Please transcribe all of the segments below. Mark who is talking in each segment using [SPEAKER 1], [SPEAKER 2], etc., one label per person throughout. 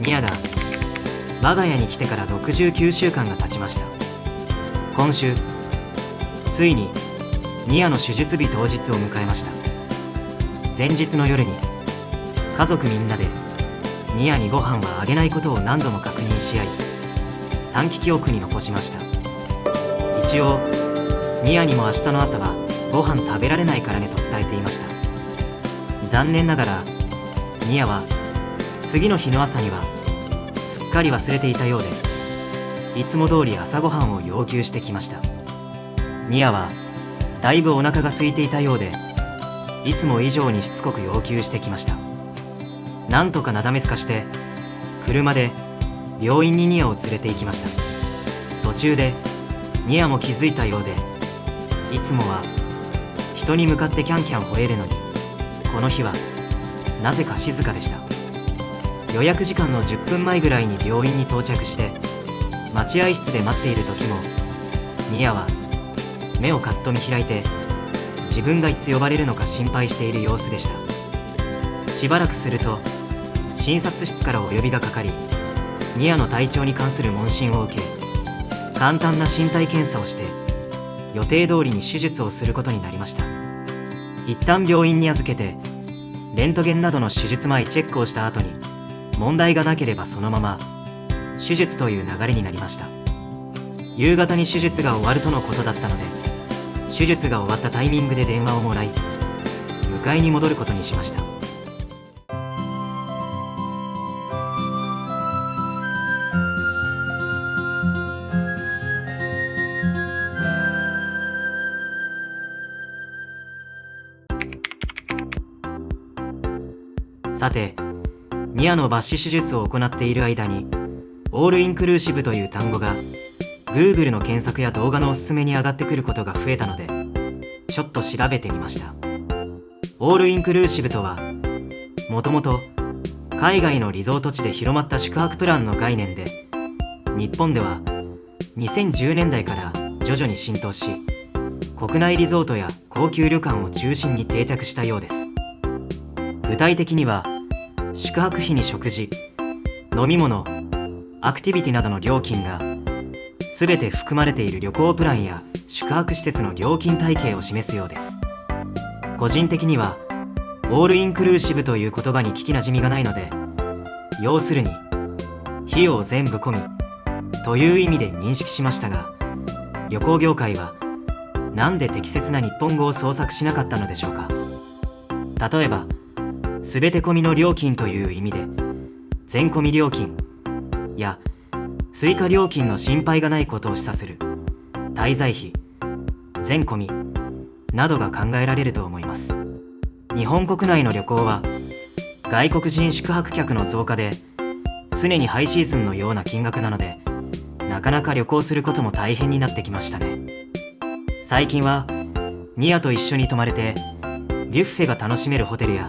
[SPEAKER 1] ミアが我が家に来てから69週間が経ちました。今週ついにミアの手術日当日を迎えました。前日の夜に家族みんなでミアにご飯はあげないことを何度も確認し合い、短期記憶に残しました。一応ミアにも明日の朝はご飯食べられないからねと伝えていました。残念ながらミアは次の日の朝にはすっかり忘れていたようで、いつも通り朝ごはんを要求してきました。ミアはだいぶお腹が空いていたようで、いつも以上にしつこく要求してきました。なんとかなだめすかして車で病院にニアを連れて行きました。途中でニアも気づいたようで、いつもは人に向かってキャンキャン吠えるのに、この日はなぜか静かでした。予約時間の10分前ぐらいに病院に到着して、待合室で待っている時もニアは目をカッと見開いて、自分がいつ呼ばれるのか心配している様子でした。しばらくすると診察室からお呼びがかかり、ニアの体調に関する問診を受け、簡単な身体検査をして予定通りに手術をすることになりました。一旦病院に預けてレントゲンなどの手術前チェックをした後に、問題がなければそのまま手術という流れになりました。夕方に手術が終わるとのことだったので、手術が終わったタイミングで電話をもらい、迎えに戻ることにしました。さて、ミアの抜歯手術を行っている間に、オールインクルーシブという単語が Google の検索や動画のおすすめに上がってくることが増えたので、ちょっと調べてみました。オールインクルーシブとは、もともと海外のリゾート地で広まった宿泊プランの概念で、日本では2010年代から徐々に浸透し、国内リゾートや高級旅館を中心に定着したようです。具体的には、宿泊費に食事、飲み物、アクティビティなどの料金が全て含まれている旅行プランや宿泊施設の料金体系を示すようです。個人的にはオールインクルーシブという言葉に聞きなじみがないので、要するに費用全部込みという意味で認識しましたが、旅行業界はなんで適切な日本語を創作しなかったのでしょうか。例えば全て込みの料金という意味で全込み料金や追加料金の心配がないことを示唆する滞在費、全込みなどが考えられると思います。日本国内の旅行は外国人宿泊客の増加で常にハイシーズンのような金額なので、なかなか旅行することも大変になってきましたね。最近はニアと一緒に泊まれてビュッフェが楽しめるホテルや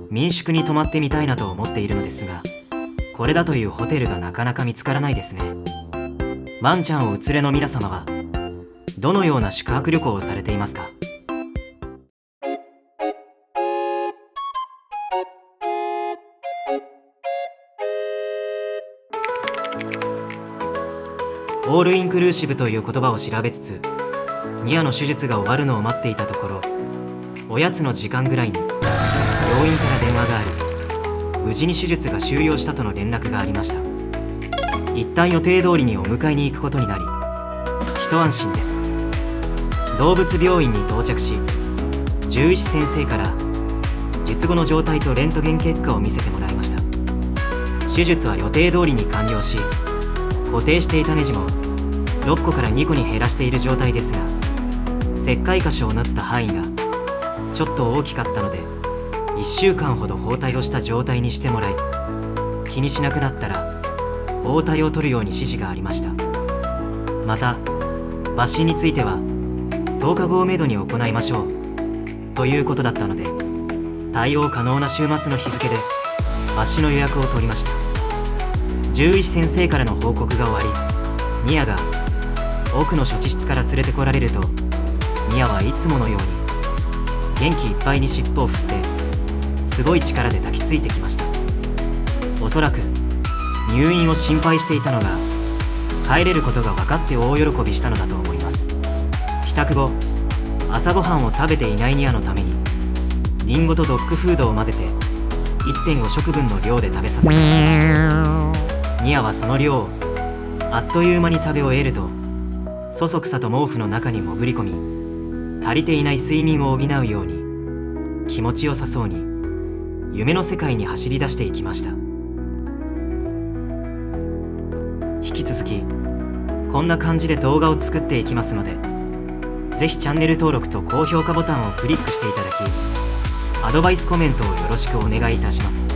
[SPEAKER 1] 民宿に泊まってみたいなと思っているのですが、これだというホテルがなかなか見つからないですね。ワンちゃんをお連れの皆様はどのような宿泊旅行をされていますか？オールインクルーシブという言葉を調べつつ、ニアの手術が終わるのを待っていたところ、おやつの時間ぐらいに病院から電話があり、無事に手術が終了したとの連絡がありました。一旦予定通りにお迎えに行くことになり、一安心です。動物病院に到着し、獣医師先生から術後の状態とレントゲン結果を見せてもらいました。手術は予定通りに完了し、固定していたネジも6個から2個に減らしている状態ですが、切開箇所を縫った範囲がちょっと大きかったので、1週間ほど包帯をした状態にしてもらい、気にしなくなったら包帯を取るように指示がありました。また抜歯については10日後をめどに行いましょうということだったので、対応可能な週末の日付で抜歯の予約を取りました。獣医師先生からの報告が終わり、ミアが奥の処置室から連れてこられると、ミアはいつものように元気いっぱいに尻尾を振ってすごい力で抱きついてきました。おそらく入院を心配していたのが帰れることが分かって大喜びしたのだと思います。帰宅後、朝ごはんを食べていないニアのためにリンゴとドッグフードを混ぜて 1.5 食分の量で食べさせていました。ニアはその量をあっという間に食べ終えると、そそくさと毛布の中に潜り込み、足りていない睡眠を補うように気持ちよさそうに夢の世界に走り出していきました。引き続きこんな感じで動画を作っていきますので、ぜひチャンネル登録と高評価ボタンをクリックしていただき、アドバイスコメントをよろしくお願いいたします。